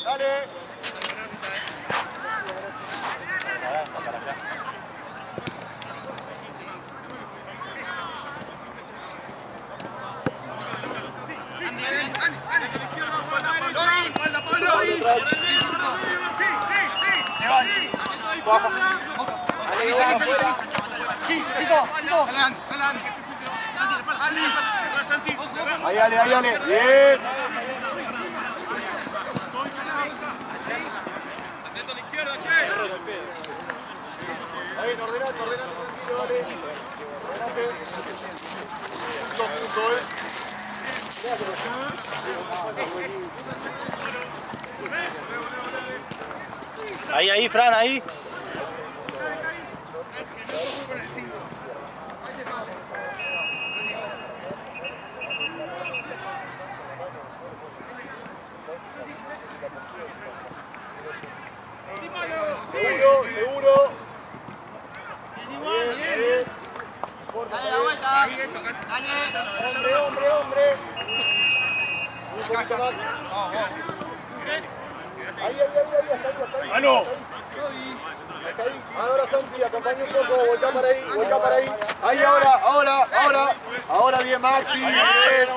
Dale. Ahí, Ale, ahí, Ale. Bien. Ahí, ordenate, tranquilo, Ale. Ordenate. Lo puso, Ahí, Fran, ahí. Seguro. Bien. Dale la vuelta. Ahí eso, dale. Hombre. Un poquito más. Ahí, hasta ahí. ¡Mano! Ahora Santi, acompaña un poco, volcá para ahí. Ahí, ahora bien, Maxi. Bien.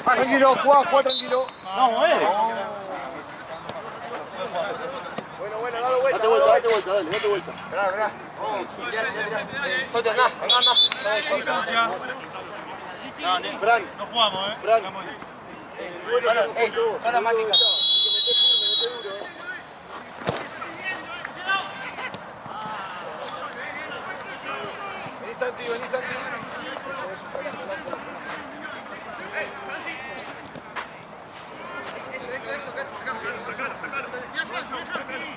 Tranquilo, juega tranquilo. Vamos, Bueno, dale vuelta. Date vuelta. Esperá. Fran. No jugamos, Fran. Son las máticas. Vení Santi.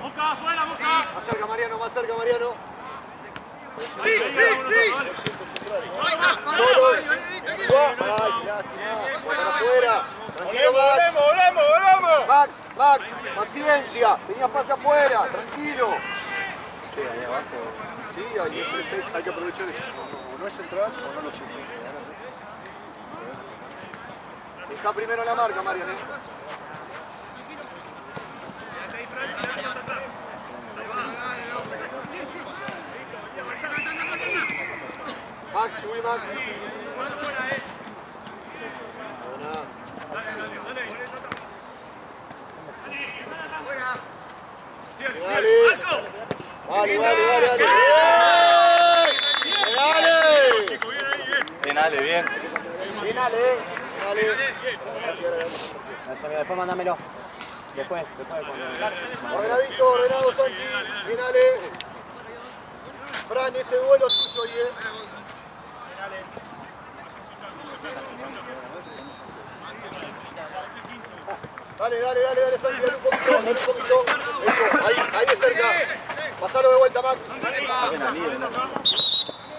Boca, afuera, Boca. Más cerca, Mariano. Sí. Ay, lástima. Para afuera. Tranquilo, Volvemos. Max, paciencia. Tenías pase afuera, tranquilo. Sí, ahí abajo. Sí, hay que aprovechar eso. No es central o no lo siento. Deja primero la marca, Mariano. Max, subí Max. Dale. Bien. Después mándamelo. Después. Ordenado Santi. Bien, Ale. Fran, ese duelo es tuyo ahí, Dale, Santi, dale un poquito. Eso, ahí de cerca. Pasalo de vuelta, Max.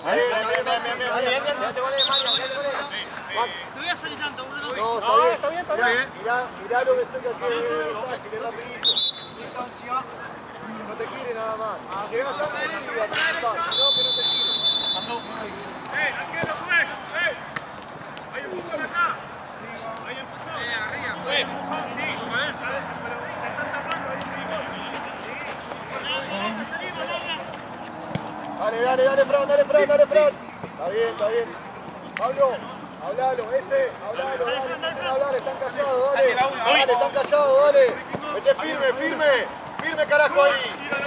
Ahí, No voy a salir tanto, boludo. No, está bien. Miralo de cerca que es rapidito. No te gire nada más. Si llegas a si no, que no te gire. Arquero, sube. Hay empujón acá. Arriba, Empujón, sí. Pero están tapando ahí. Dale, Fran. Está bien. Pablo, hablalo, hablalo, dale, están callados, dale, están callados, dale. Mete firme, carajo ahí.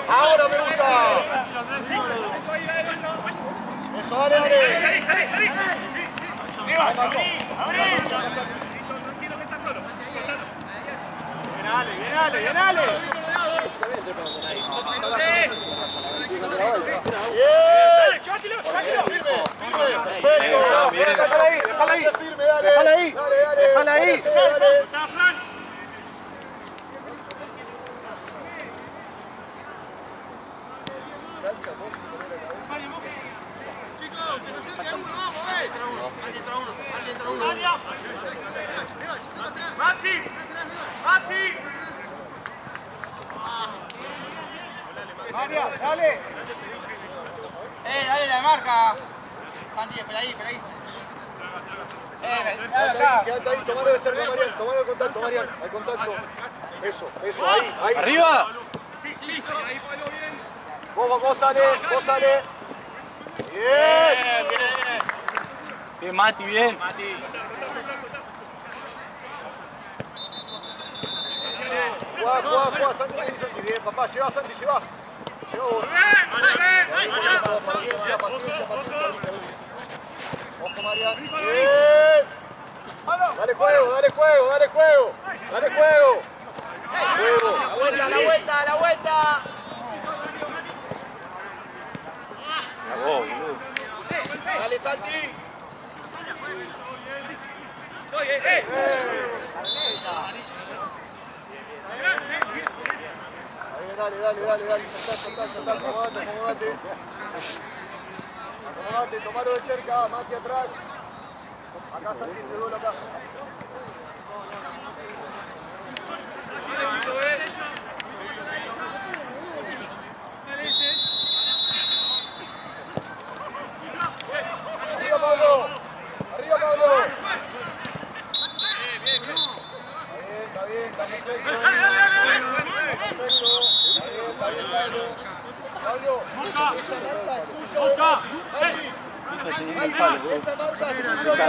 Ahora me gusta. Eso, dale. Salí. Tranquilo que está solo. Bien, Ale. Déjala ahí. Chicos, se nos siente uno, vamos, Entra uno. Maxi. Dale. Dale la marca. Santi, espera ahí. Quédate ahí, tomalo de cerca, Marian. Tomalo el contacto, Marian. Al contacto. Eso, ahí. ¡Arriba! Vos sale. Bien. Bien, Mati, bien. Jugá, Santi, bien, papá, lleva, Santi, lleva. Lleva vos. Paciencia. Ojo, Marian. Bien. Dale juego. La vuelta. Dale, Santi. Dale. Soltá, acomodate, tomalo de cerca, Mati atrás. Acá Santi, te duelo acá. Arriba, Pablo. Está bien, perfecto. Pablo, esa marca es tuya. Esa marca es tuya.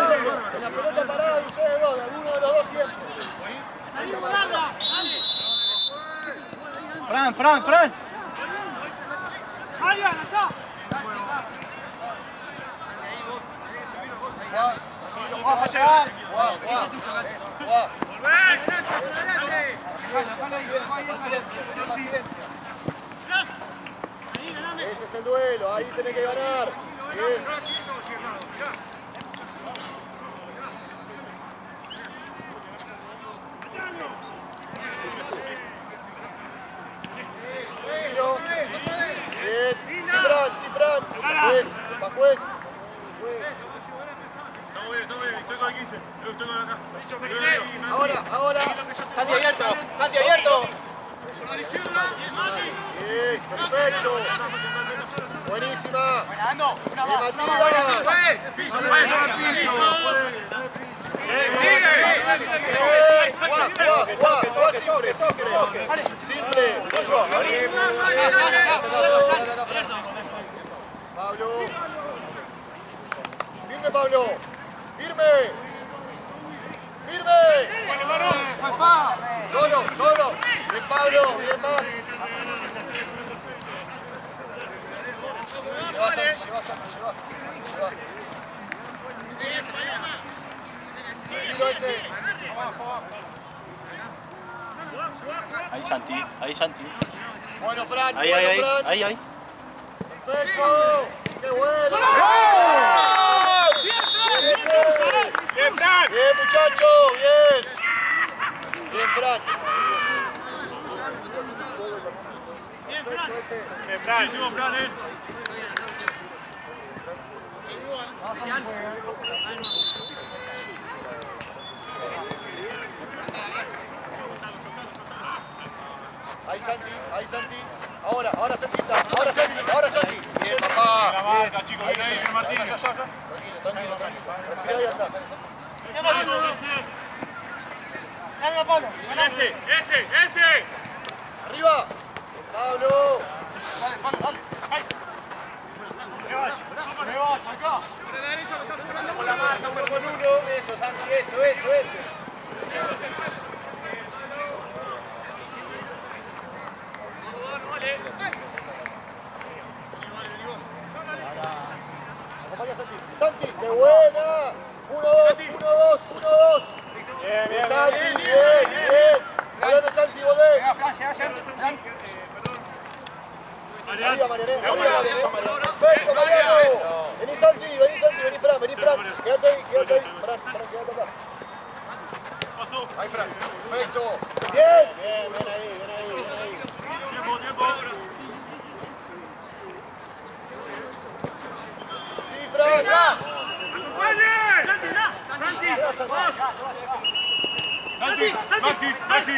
En la pelota parada de ustedes dos, de alguno de los dos siempre. Fran. Ese es el duelo, ahí tenés que ganar. Bien. Cifran. Juez. Estamos bien, estoy con el 15. Estoy con acá. Ahora. Santi abierto. Bien, perfecto. Buenísima. Simple. Pablo. Firme. Solo. Bien, Pablo. Bien, más. Lleva. Ahí, Santi. Bueno, Fran. Ahí. Perfecto. ¡Qué bueno! Bien, Fran. Bien, muchachos. Bien, Fran. Muchísimo, Fran, Ahí Santi. Ahora Santi. Bien, papá. La marca, chicos, bien ahí, Martín. Tranquilo. Respira ahí atrás. Ese. Arriba. Pablo. Con la marca, 1 con 1. Eso, Santi, eso. Acompaña Santi, qué buena. 1-2. Bien, Santi, bien. Volvé, Santi, volvé. Arriba, Mariané. Perfecto, Mariano. Vení, Santi, vení, Fran. Quédate ahí. Fran, quédate acá. Pasó. Ahí, Fran. Perfecto. Bien. Bien ahí. Tiempo. Sí, Fran. Maxi.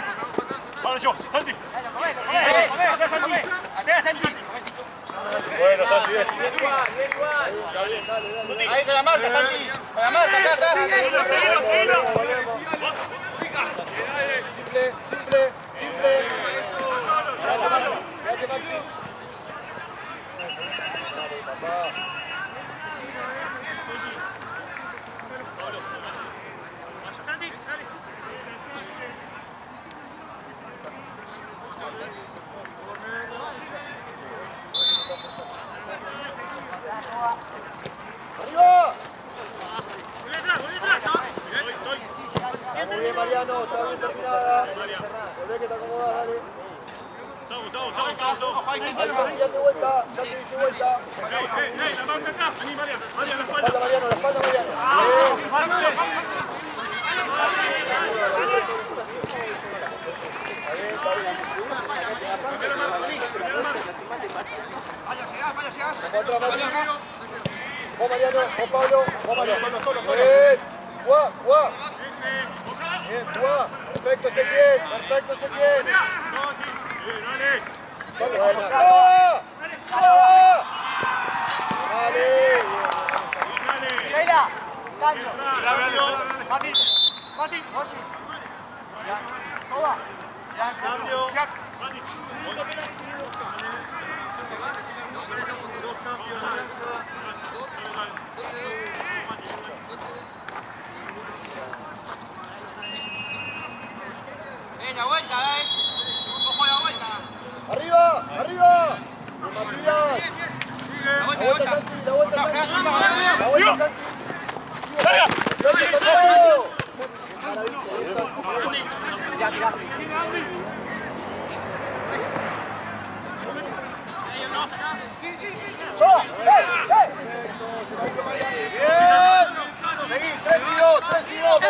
Ahora yo, Santi. Atea, Santi. Bueno, Santi, bien. Bien igual, bien igual. Ahí con la marca, Santi. Con la marca, acá, acá. Simple, simple, simple. Quédate, Maxi. Quédate, Maxi. Dale, papá. Santi, dale. ¡Arriba! Voy atrás, voy atrás. Está muy bien, Mariano. Está bien terminada. Volvé que te acomodás, dale. Estamos. Ahí, date vuelta. Date vuelta. La marca acá. Vení, Mariano. Mariano, la La espalda. espalda, Mariano. Contra Mariano. Vos, Mariano. Vos, Pablo. Vos, Mariano. Bien. Jugá, jugá. Bien, jugá. Perfecto, Ezequiel. Perfecto, Ezequiel. Dale. Buena. ¡Ah! ¡Ah! Dale. Keila, cambio. Mati. Mati, Toba. Cambio. Mati. La vuelta, Ojo a la vuelta. ¡Arriba! ¡Arriba! Matías. La vuelta, Santi. La vuelta, Santi. La vuelta, Santi. Seguí, 3 y 2, 3 y 2.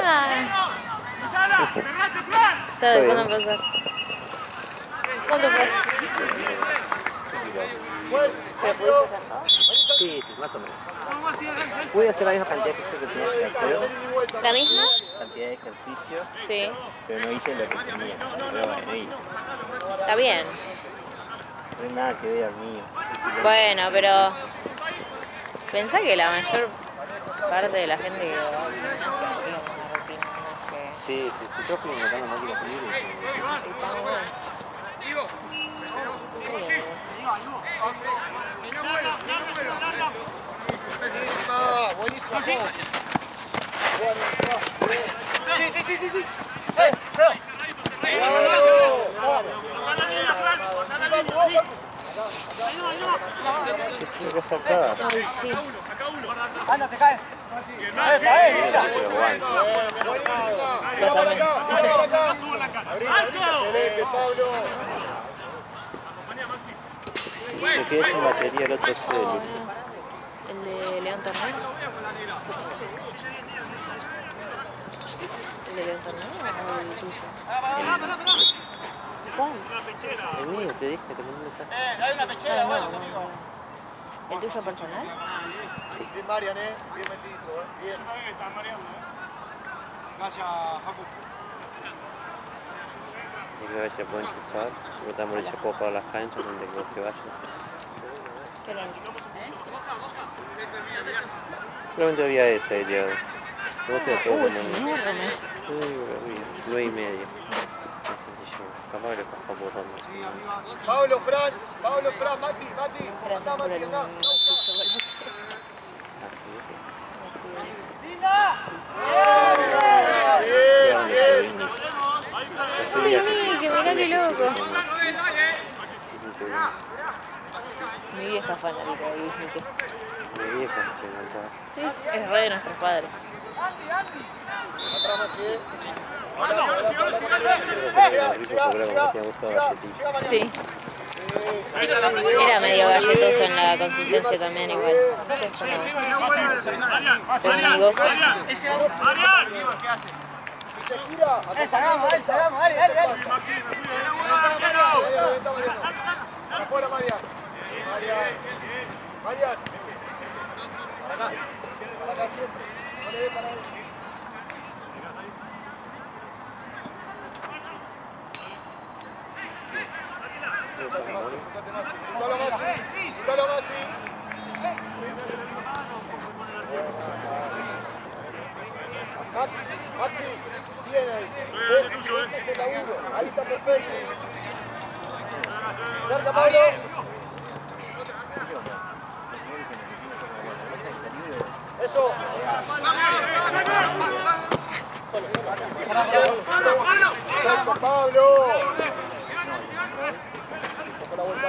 Sala, cerrate, Fran. Está dejando pasar. ¿Cuánto fue? Pues, ¿Se pudiste hacer todo? Sí, más o menos. Pude hacer la misma cantidad de ejercicios que tenía que hacer, ¿La misma? cantidad de ejercicios, Sí. pero no hice lo que tenía que hacer, pero bueno, hice. Está bien. No hay nada que ver al mío. Bueno, pero pensá que la mayor parte de la gente que va al gimnasio tiene una rutina más que... Sí, yo fui inventando máquinas libres. Buenísima, buenísima. ¿Qué vas a sacar? Ay, sí. Anda, te caes. Totalmente. Excelente, Pablo. Me quedé sin batería el otro celu. ¿El de León Torneo? ¿El de León Torneo o el tuyo? ¿Cuál? El mío, te dije, te mandé un mensaje. Hay una pechera, No, bueno. no. ¿El tuyo personal? Bien, Marian, bien metido, bien. Gracias, Facu. Así que a ver si se pueden chuzar. Porque estamos ya puedo pagar las canchas donde vos que vayas. ¿Qué era? Solamente había ese día. Vos te todo como Es enorme. 9:30. No sé si yo. Capaz que le pasó por donde. Pablo, Fran, Mati. Gracias Andá, por Mati, el andá. Así Bien. Sí, que mirá qué loco. Mi vieja fanática de Disney. Mi vieja se encantaba. Sí, es re de nuestros padres. Atrás, Mati, Era rico porque era como que me gustaba galletita. Sí. Era medio galletoso en la consistencia también igual. Pero mi gozo. Si se gira, Sacamos, dale. afuera, Marian. Marian. Para acá siempre. No le dé para él. Disfrutalo, Masi. Maxi, bien ahí. Ese es el laburo. Ahí está perfecto. Cerca, Pablo. Eso. Pablo. Por la vuelta.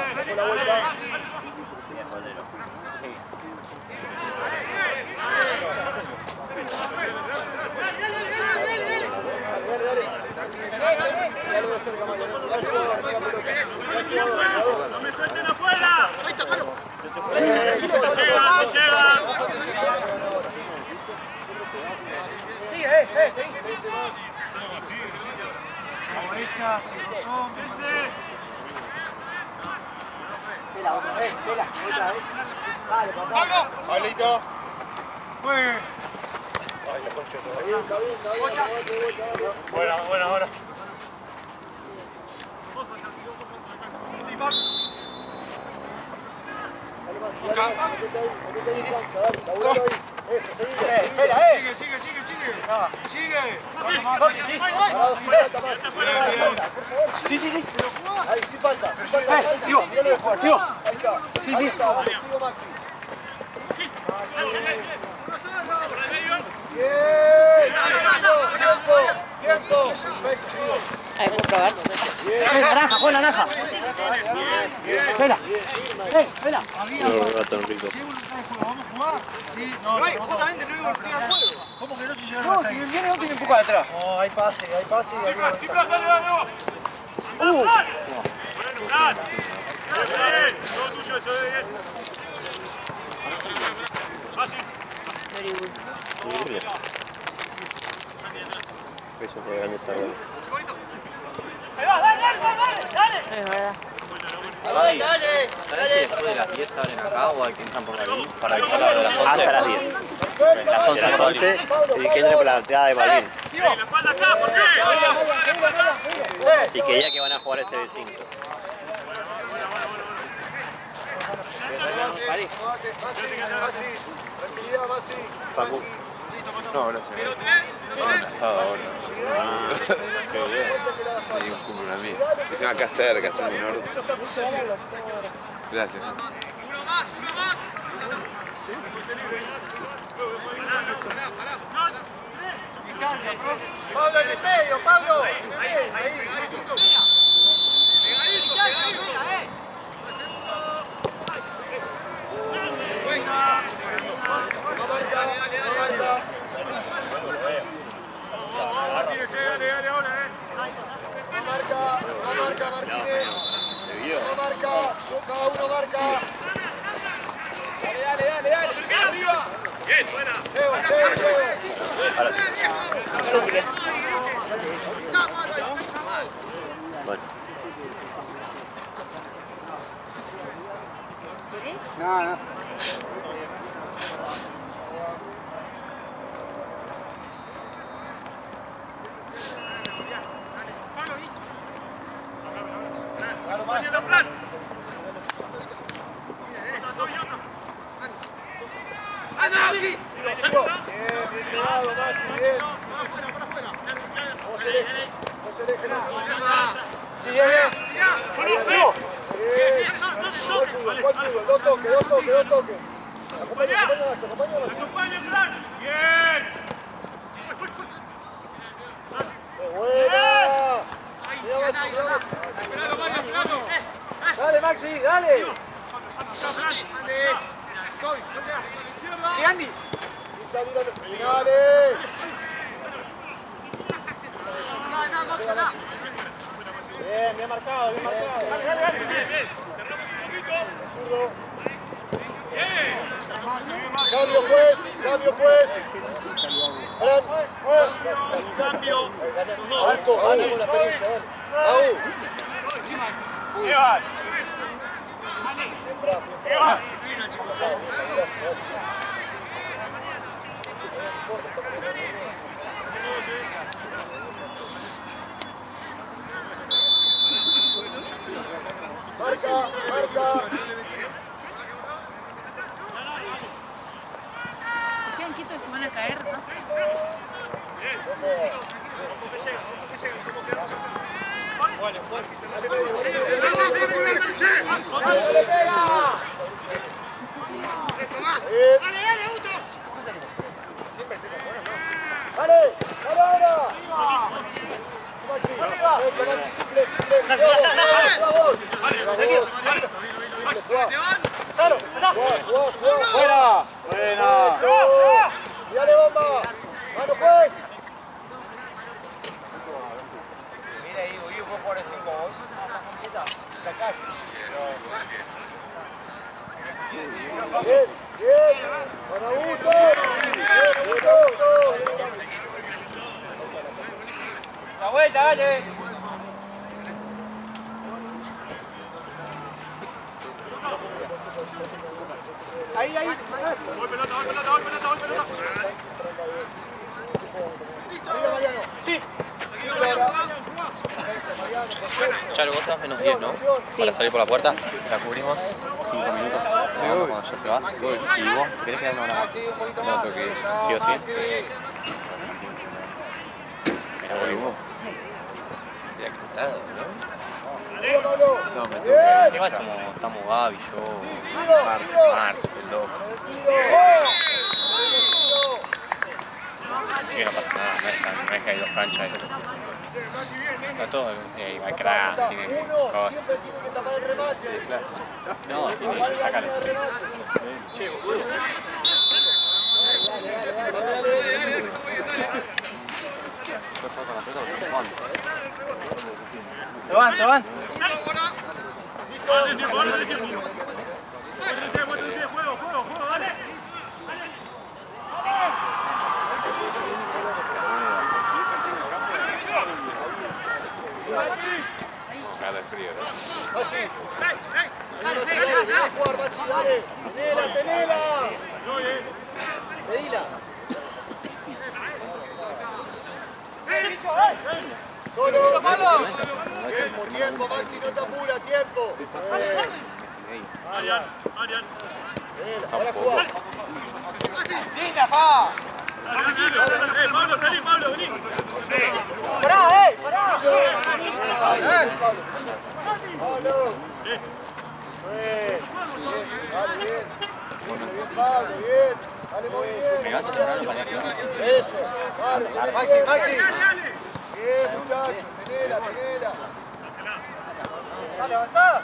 ¡No me suelten afuera! ¡Te llega! Sigue, seguí. Como esa, si no son, Vela, otra vez. Dale, papá. Pablito. Buena, ahora. Sigue. Sí. Ahí sí falta. Sigo. Ahí está. Sigo, Maxi. Bien. Tiempo. Perfecto, sigo. Ahí puedo probar. Naranja, Juan, naranja. Vela. Vela. No, gato rico. ¿Cómo que no se llegaron hasta ahí? Si viene no tiene un poco de atrás. No, hay pase. ¡Tiplas, dale! Todo tuyo, eso de bien. Fácil. Very good. Eso fue grande esa gol. Es verdad. Dale. ¿Sabes si después de las 10 abren acá o hay que entrar por la luz para avisar a las 11? Hasta las 10. Las 11 A las son 11 el que entre por la plateada de Balín. La espalda acá, ¿por qué? Y que ya que van a jugar ese de 5. Tranquilidad, Masi. Paco. No, gracias. Un asado ahora. Qué bien. Sí, un cumple a mí. Encima acá cerca, está en el norte. Gracias. Uno más. Pablo en el medio, Pablo. Dale ahora, No marca, Martínez. No marca, cada uno marca. Dale. Arriba. Bien, buena. Leo. Bueno. No. Haciendo plan. Sigo. Bien llegado, Masi, bien. José Leje, ¿Cuál fútbol? Dos toques. Acompáñame. Acompaña el plan. Bien. Buena. Dale, Maxi, dale. Sí, Andy. Finales. Bien marcado. Dale. Bien. Cerramos un poquito. Zurdo. Bien. Cambio, juez. Fran. Cambio. Augusto, gana con la experiencia, dale. Evan. Evan. Marca. simple. Lleva vos. ¡Fuera! ¡Buena! Y dale bomba. Mano, juez. Mira ahí, Hugo, vos por el 5 vos. Bien. Con Augusto. La vuelta, dale. Ahí. Voy pelota. Sí. Charo, vos te das menos 10, ¿no? Sí. Para salir por la puerta. La cubrimos 5 minutos. Sí, cuando ya se va. ¿Y vos querés quedar una hora más? No toqué. ¿Sí o sí? Mira, vos. Mira que está, ¿no? No, me toqué. Igual estamos Gaby, yo, Marcio, el loco. Así que no pasa nada, no es que hay dos canchas. No todo, hay crack, tiene cosas. Siempre tiene que tapar el remate. No, tiene que sacarle. Te van. Dale tiempo. Juego, dale. Cara de frío, ¿no? Dale, jugar, Masi, dale. Tenela. Pedila. Solo. Tiempo, Maxi, no te apura, tiempo. Arian. Ahora juega. ¡Linda, fa! Pablo, salí, Pablo, vení. ¡Pará! Pablo. Pablo, bien. Dale muy bien. Eso. Dale, Maxi. Bien, muchachos. Tenela. Dale, avanzada.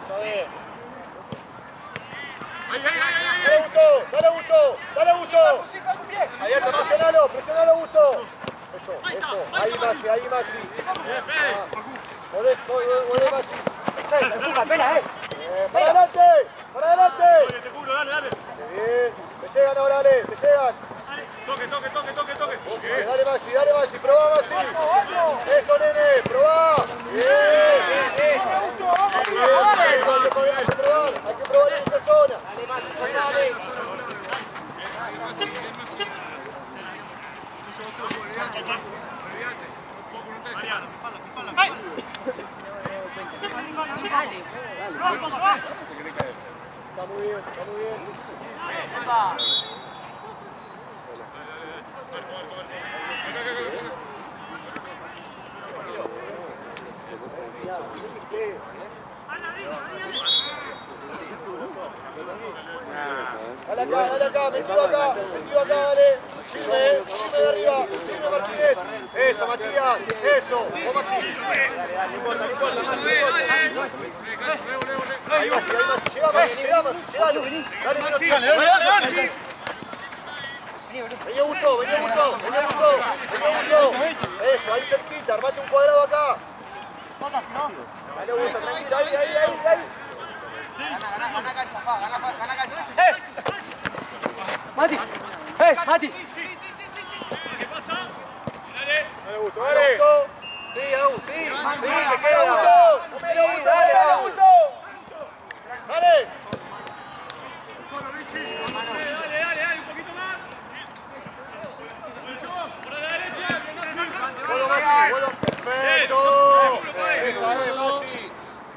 Está bien. Ahí. Dale, Augusto. Presionalo, Augusto. Eso. Ahí, Maxi. Volé, Maxi. Para adelante. Te cubro, dale. Bien. Te llegan ahora, te llegan. Toque. Dale, Maxi. Probá, Maxi. Eso, nene. Probá. Bien. Hay que probar en esa zona. Está muy bien. Dale acá, metido acá, dale. Firme de arriba, firme Martínez. Eso, Matías, eso. Vos, Maxi. No importa. Ahí, Maxi. Llega, Maxi. Llegalo. Dale. Vení, Augusto. Eso, ahí cerquita, armate un cuadrado acá. Dale, Augusto, tranquilo, ahí. Gana cancha. Mati. Mati. ¿Qué pasa? Dale. Dale, Augusto, dale. Sí, Augusto, sí. Sí, me queda Augusto. Dale, Augusto. Dale. Dale, un poquito más. Por la derecha. Bueno, Maxi, perfecto. Esa es, Maxi.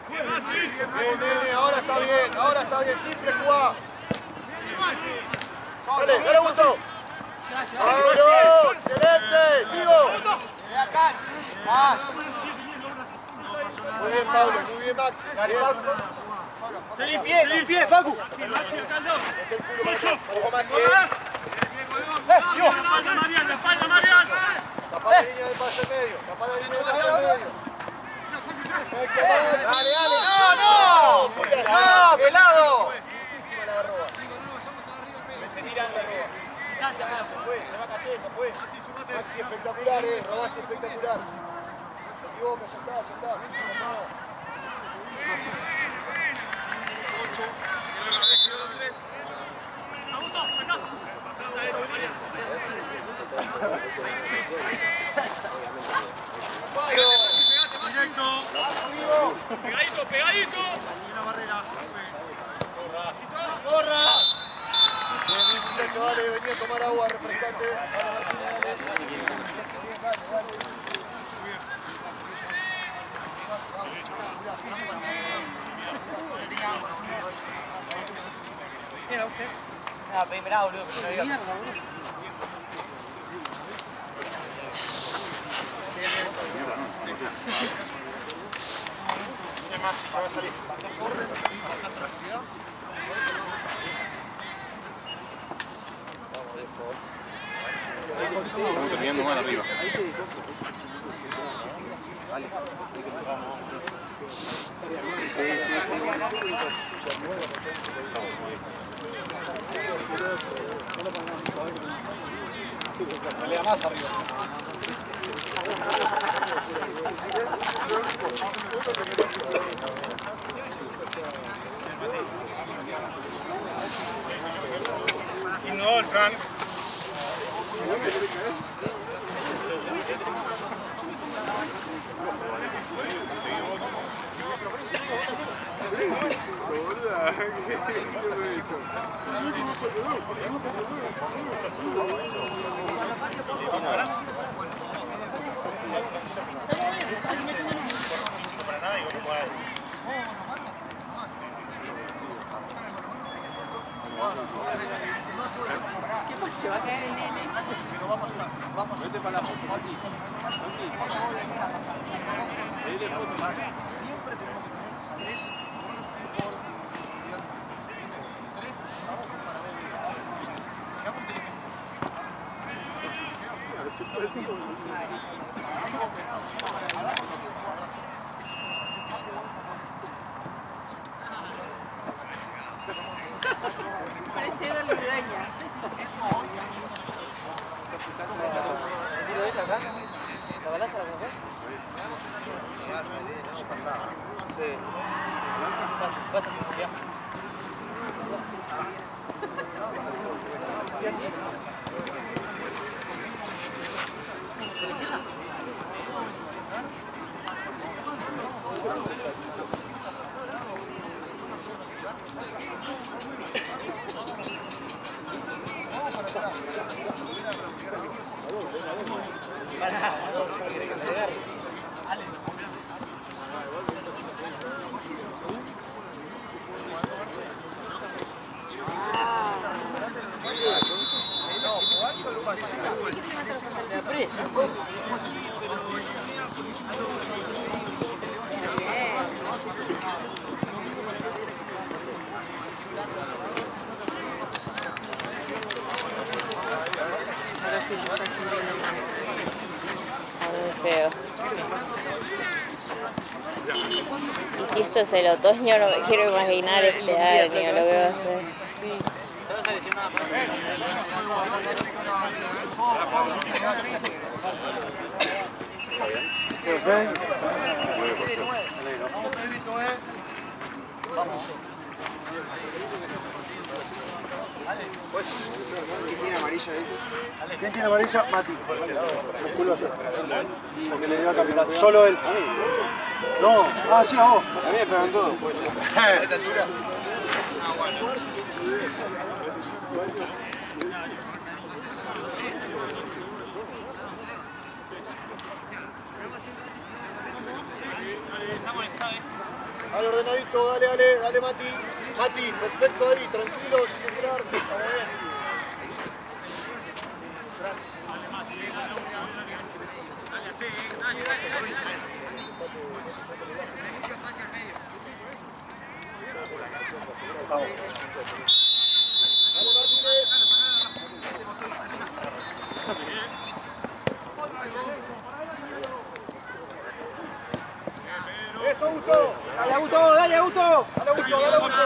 Bien, nene, ahora está bien, simple jugá. Dale, Augusto. ¡Pablo! ¡Excelente! ¡Sigo! Muy bien, Pablo, muy bien, Maxi. Sin pie, Facu. Ojo, Maxi. La espalda, Marian. Se va cayendo, pues. Maxi espectacular, rodaste espectacular. Se equivoca, ya está, ya está. No pasa nada. Pegadito, pegadito. La barrera. ¡Corra! Bien, muchachos, dale, vení a tomar agua, refrescante. Dale, Martín, dale. Bien, dale. Mira usted. Ah, mirá, boludo, que no diga. Más, ya va a salir. Dos órdenes, bastante tranquilidad. Estamos terminando mal arriba. Pelea más arriba. Lindo, Fran. ¿Qué pasa? ¿Se va a caer el nene? Pero va a pasar, va a pasar. Vete para la siempre tenemos que tener tres por gobierno, ¿se entiende? Tres autos con paradero de ellos. O sea, si hago que Parece verludeña. ¿Lo ves acá? ¿La balanza la conoces? Sí. Ahora sí se está sintiendo mal. Muy feo. Y si esto es el otoño, no me quiero imaginar este año lo que va a ser. ¿Quién tiene amarilla ahí? ¿Quién tiene amarilla? Mati. Musculoso. Porque le dio a capitán. Solo él. No. Ah, sí, a vos. A mí me pegan todo. ¿A esta altura? Dale ordenadito, dale Mati. Mati, perfecto ahí, tranquilo, sin esperar. Está bien. Eso, Augusto. Dale, Augusto, dale, Augusto. Dale, Augusto, dale, Augusto.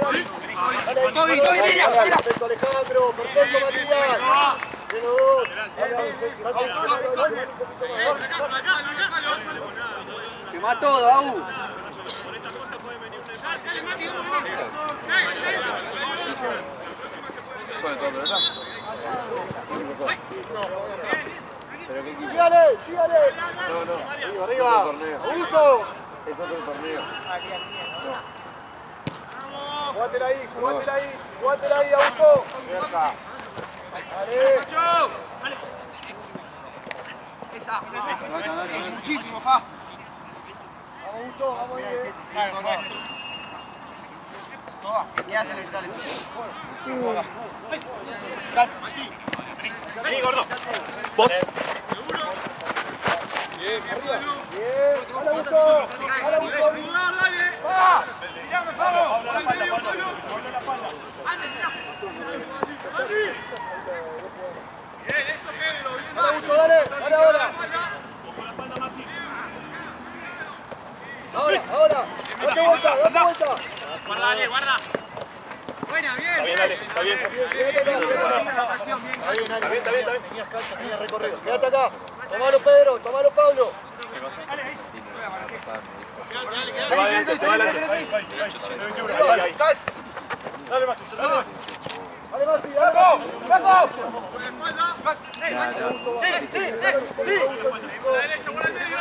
Dale. Perfecto Alejandro, perfecto Matías. Tiene dos. Quemá todo, Abu. ¡Sígale! ¡Sígale! Arriba. ¡Augusto! Es otro torneo. Jugátela ahí, Augusto. Cerca. Dale. Muchísimo, Fa. Augusto, vamos bien. Ya se le sale. Vení, gordo. Vos. Bien. ¡Dale, Augusto! ¡Dale, Augusto! ¡Va! ¡Tirame, Pablo! Bien, eso, Pedro. ¡Dale, Augusto, dale! ¡Dale ahora! Ahora! ¡Date vuelta! Guarda, Ale, guarda. Buena, bien. Está bien, dale, está bien. Está bien. Tenías cancha, tenías recorrido. Quédate acá. Tomalo, Pedro. Tomalo, Pablo. ¿Qué cosa? Se va adelante, se va adelante. Ahí. Dale, macho. Dale, Masi, dale. Sí. La derecha, por el medio.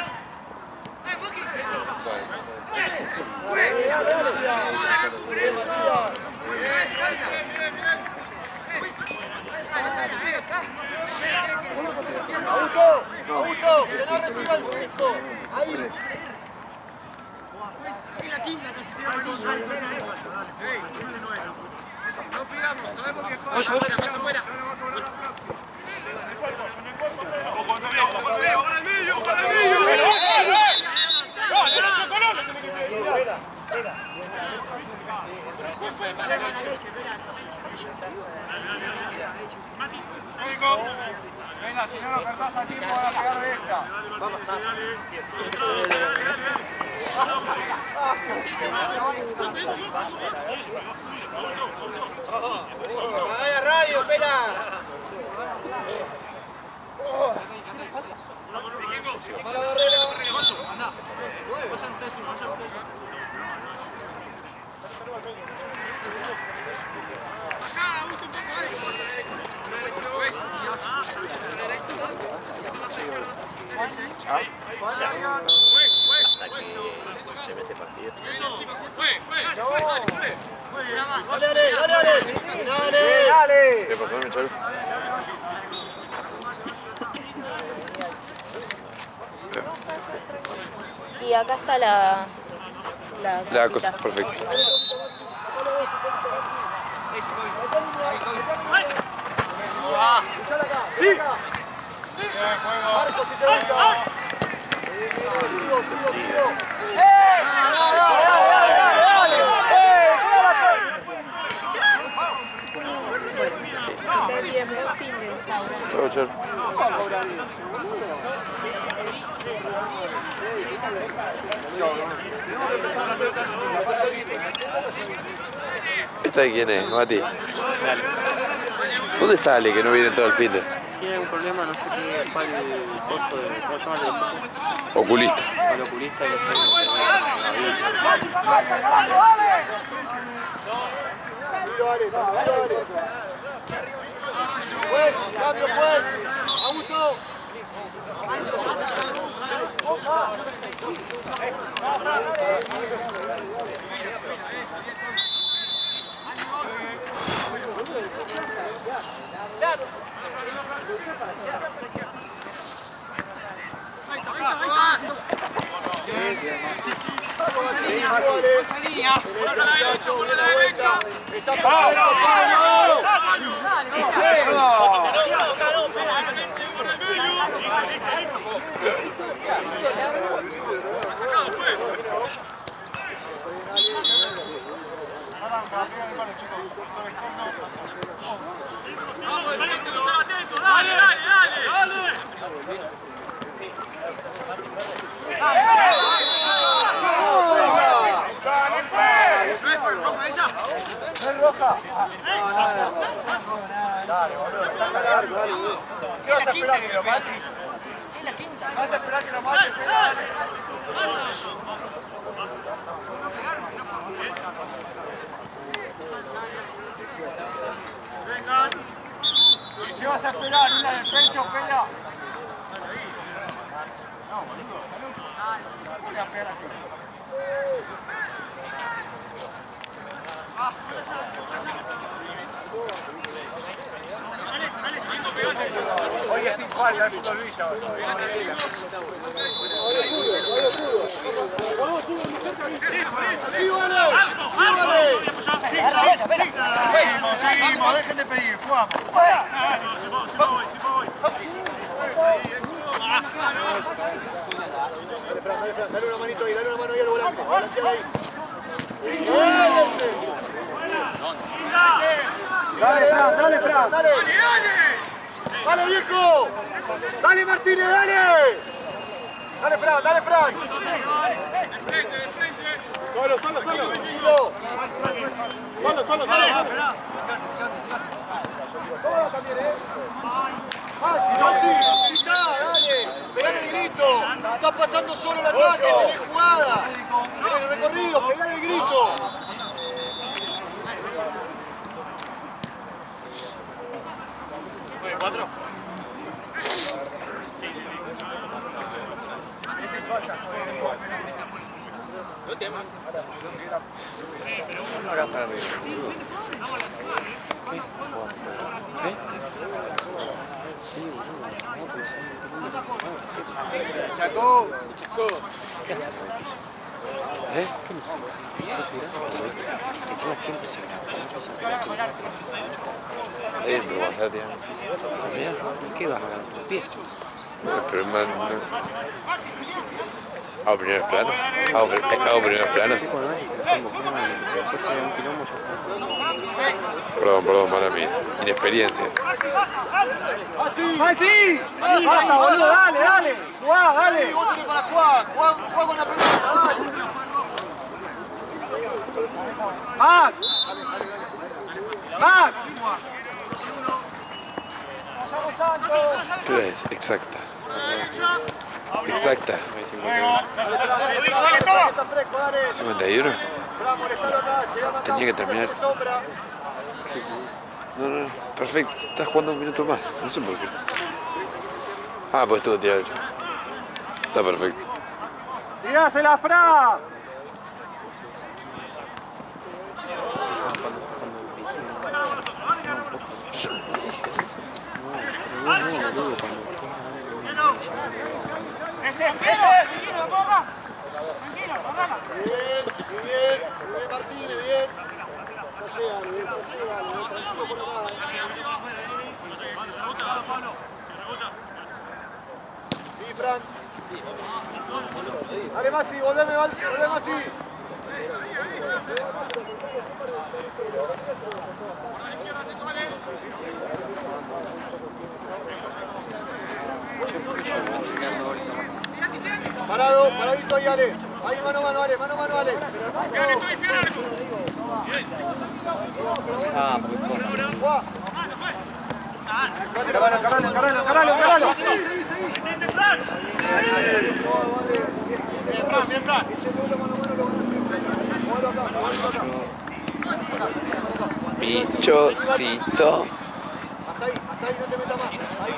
Augusto, que no reciba el 5. Ahí. No pidamos, sabemos que falla. Fuera. ¡Para el medio! ¡Para el medio! ¡No, derecho Colón! ¡Tiene que ser! Venga, si no lo cargas a tiempo van a pegar de esta. Vamos a radio, pela. Mala barrera. Dale. ¿Qué pasó, Michel? Y acá está la La cosa, perfecto. Sí. Marco, si te gusta. Sigo. Chau, Chau. ¿Esta de quién es, Mati? Dale. ¿Dónde está Ale que no viene todo el fin de? Tiene un problema, no sé qué, fue el coso de, ¿cómo se llama el de los ojos? Oculista. El oculista y no sé. Dale. Pues, cambio pues. Augusto. Está Pablo. Dale, boludo, está largo, dale. ¿Qué vas a esperar que lo mate? Es la quinta. ¿Vas a esperar que lo mate? Dale. Vengan. ¿Y si vas a esperar una de pecho, pela? No, boludo. ¿Cómo le vas a pegar así? Hoy es sin falta, es fútbol Villa. Seguimos, dejen de pedir, jugamos. Dale una manito ahí, dale una mano ahí al volante. Balanceala ahí. Dale, Fran, dale, Fran. Dale. ¡Dale, viejo! ¡Dale, Martínez, dale! ¡Dale, Fran, dale, Fran! ¡Solo! ¡Solo! ¡Toma también, ¡Fácil! ¡Gritá, dale! ¡Pegale el grito! ¡Está pasando solo el ataque! ¡Tenés jugada! ¡Tenés recorrido! ¡Pegale el grito! ¿4? Ahora para mí. ¿Qué? Sí, ¡Chaco! ¿Qué haces con eso? ¿Eh? ¿Qué no sé? ¿Estás grabando? Encima siempre se graba. Pero bastante. Mirá, ¿qué vas a ganar tus pies? Pero más no. ¿Hago primeros planos? ¿Hago primeros planos? Cuando ves que se la pongo, ¿qué mal? Si después se ve un quilombo, ya sabes. Perdón, mala mía. Inexperiencia. ¡Así! ¡Basta, boludo! ¡Dale! ¡Jugá, dale! Vos tenés para jugar. Jugá con la pelota. ¡Max! ¿Qué hora es? Exacta. Exacta. 51. Tenía que terminar. No, perfecto. Estás jugando un minuto más. No sé por qué. Ah, pues estuvo tirado. Está perfecto. ¡Tirásela, Fra! Tranquilo, ponga. Tranquilo, ponga. Bien, Martínez, bien. Ya llegan, tranquilo por la mano. Sí, Fran. Dale, Masi, volveme, Masi. Paradito ahí, Ale. Ahí, mano a mano, Ale. Ah, porque corre. Caralo. Pichotito. Hasta ahí, no te metas más. Ahí.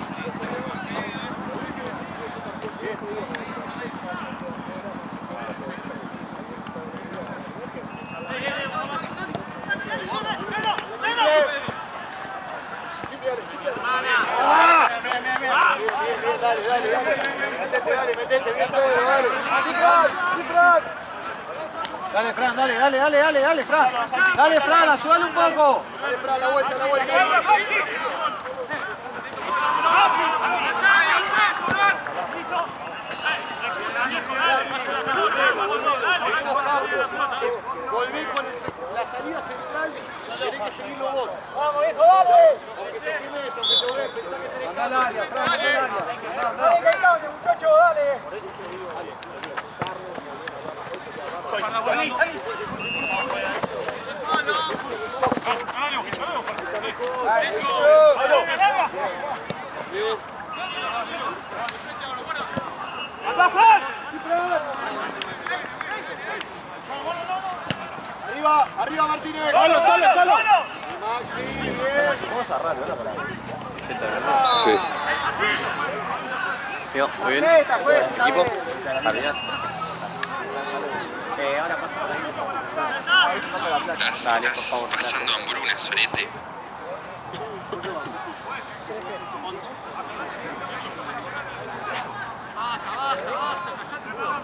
Dale, metete, bien Pedro, dale. Sí, Fran. Dale, Fran, dale, Fran. Dale, Fran, ayúdale un poco. Dale, Fran, la vuelta. Volví con la salida central, tenés que seguirlo vos. ¡Vamos, hijo, dale! Aunque te quemes, aunque te volvés, pensá que tenés que... Anda al área, Fran, anda al área. ¡Dale, muchacho, dale! ¡Para la bolita! Arriba, arriba Martínez. ¡Solo! Maxi, bien. Vamos a cerrar, ¿verdad? Sí. Digo, muy bien. Equipo. Jardín. Ahora pasa por ahí. Dale, por favor. Pasando hambrunas, sorete. Basta, callate un poco.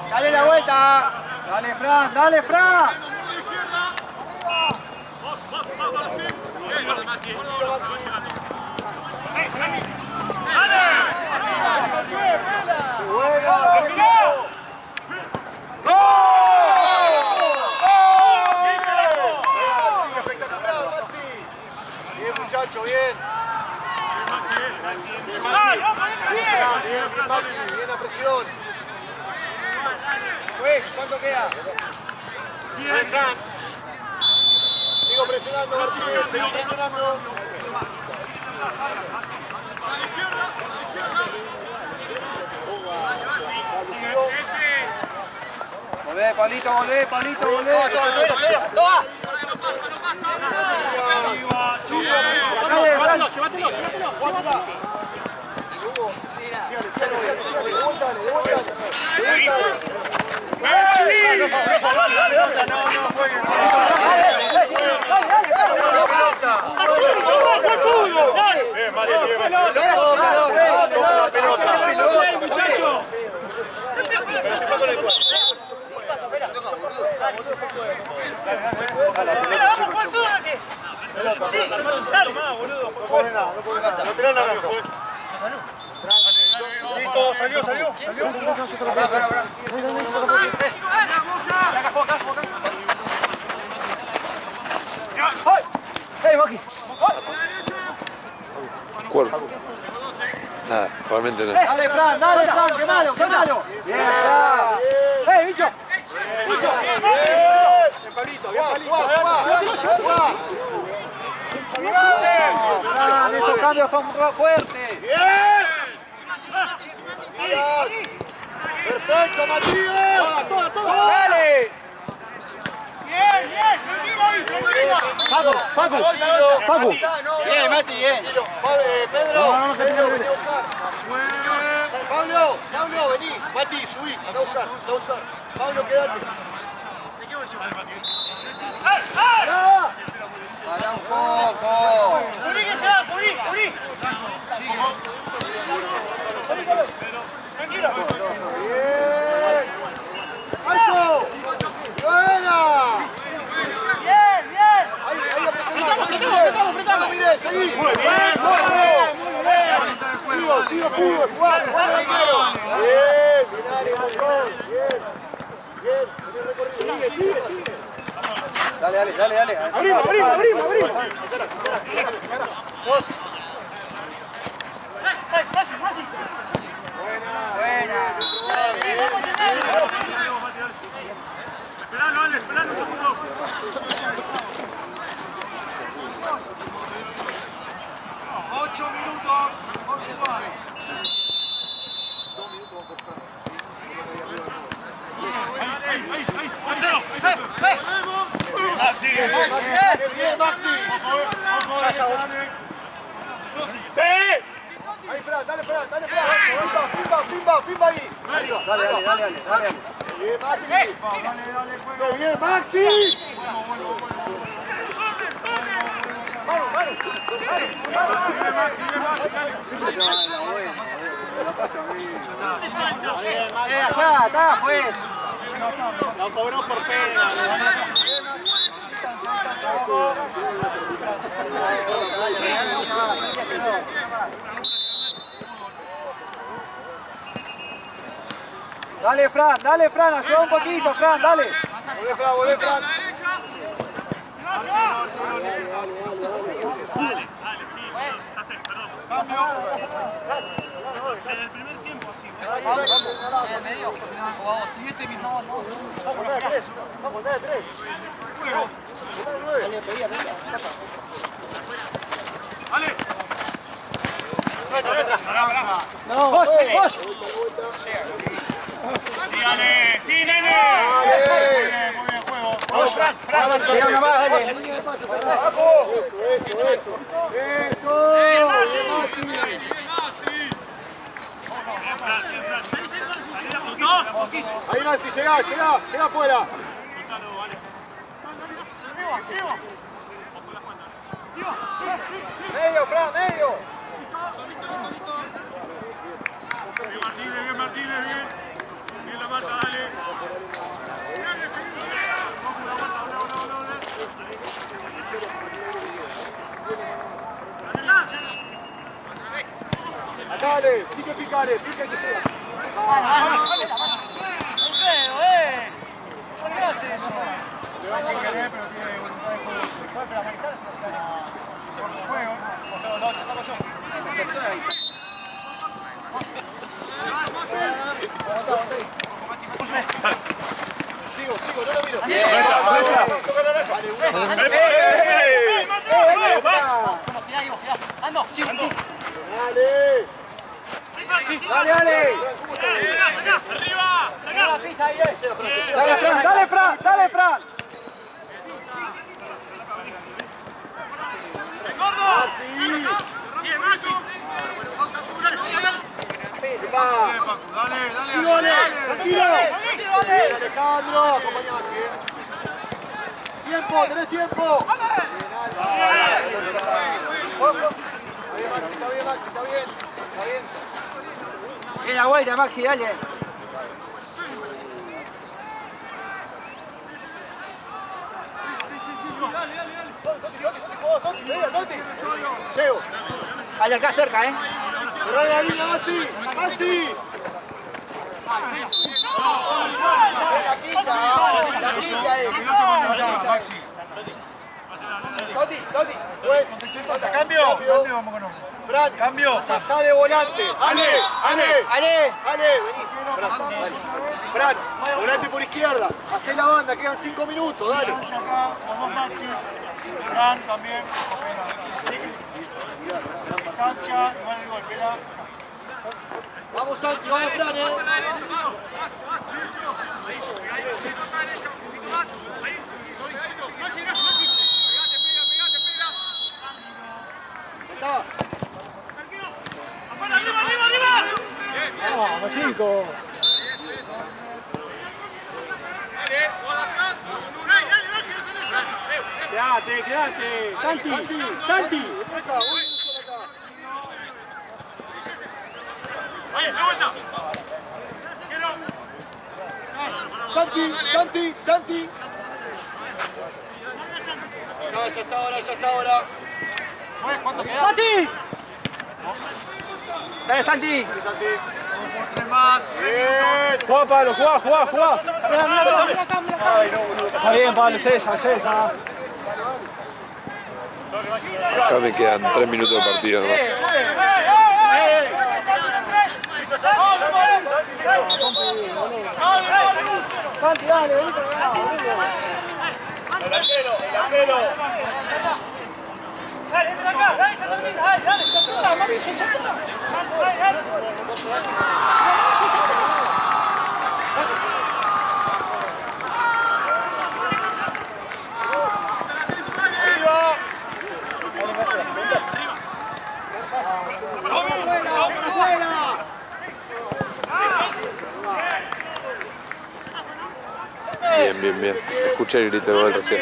Dale la vuelta. Dale, Fran, dale, Fran. Espectacular, Maxi. Bien, muchacho, bien. Bien, Maxi, bien la presión. ¿Cuánto queda? 10. Sigo presionando, Martínez, sigo presionando. Volvé, Palito, volvé, Palito, volvé. Salió. Cuerpo. Nada, realmente no. Dale, Fran, qué malo. Bien, Fran. Bicho. Fran, esos cambios son fuertes. Bien. Perfecto, Matías. Dale. Facu. Bien, Mati, bien. Pedro, vení a buscar. Pablo, vení. Mati, subí, anda a buscar. Pablo, quédate. Para un poco. ¡Cubrí! Tranquilo. Bien. ¡Marco! ¡Buena! Bien. Apretamos. Mire, seguí. Sigo, jugá. Bien, Binario, Marcón. Bien. Sigue. Dale. Abrimos. Buena. Esperalo, un segundo. Bien, Maxi. Ahí, Fran, dale, Fran. Pimba ahí. Dale. Bien, Maxi. Bien, Maxi. Allá, está, pues. Lo cobró por pena. Dale, Fran, ayuda un poquito, Fran, dale. Volvé, Fran. Desde el primer tiempo así. En medio, jugamos 7 minutos. Vamos, dale 3. Vamos, dale 3. ¡Vale! No, vos. ¡Sí, Ale! ¡Sí, nene! Muy bien, juego. Llega una más, dale. Ahí Maxi, llega afuera. Medio, Fran, medio. Bien Martínez, bien. Bien la mata, dale. Dale, sigue picare, pica que sea. ¿Por qué hace eso? Le va sin querer, pero tiene voluntad de juego. Pero americano se pone el juego. Sigo, no lo miro. Dale, Fran. Tranquilo. Alejandro, acompaña a Maxi. Tiempo, tenés tiempo. Está bien, Maxi, está bien. Bien la vuelta, Maxi, dale. Cheo. Dale acá cerca, Pero la línea, Maxi. Maxi. Cambio, vamos con nosotros. Fran, Cambio. pasá de volante. Ale, Ale. vení. Fran, volante por izquierda. Hacé la banda, quedan 5 minutos, dale. Acá, los dos Maxis. Fran también. Distancia, igual el golpe. Vamos, Santi, vamos, Fran, Vamos, chicos. Quédate. Santi. Acá, Santi. No, ya está ahora. ¿Cuánto queda? ¡Santi! Dale, Santi. Tres más. Bien. Jugá, Pablo, jugá. Está bien, Pablo, César. Acá me quedan 3 minutos de partido nomás. Santi, dale, vení para acá. El arquero. Dale, entra acá, dale, se termina, dale, Bien. Escuché el grito de gol recién.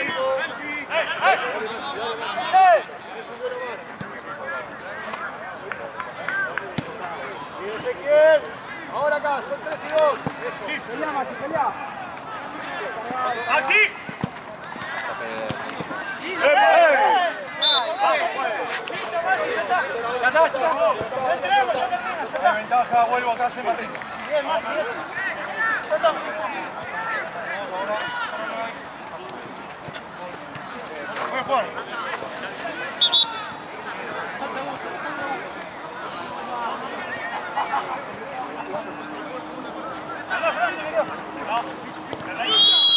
Ezequiel, ahora acá, son 3 y 2. Eso. Pelea, Mati, pelea. ¡Maxi! Ya termina. Ventaja, vuelvo acá, hace Martínez. Bien, Maxi, eso. Puede jugar.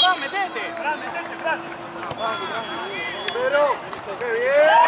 Fran, metete, Fran. Pedro, qué bien.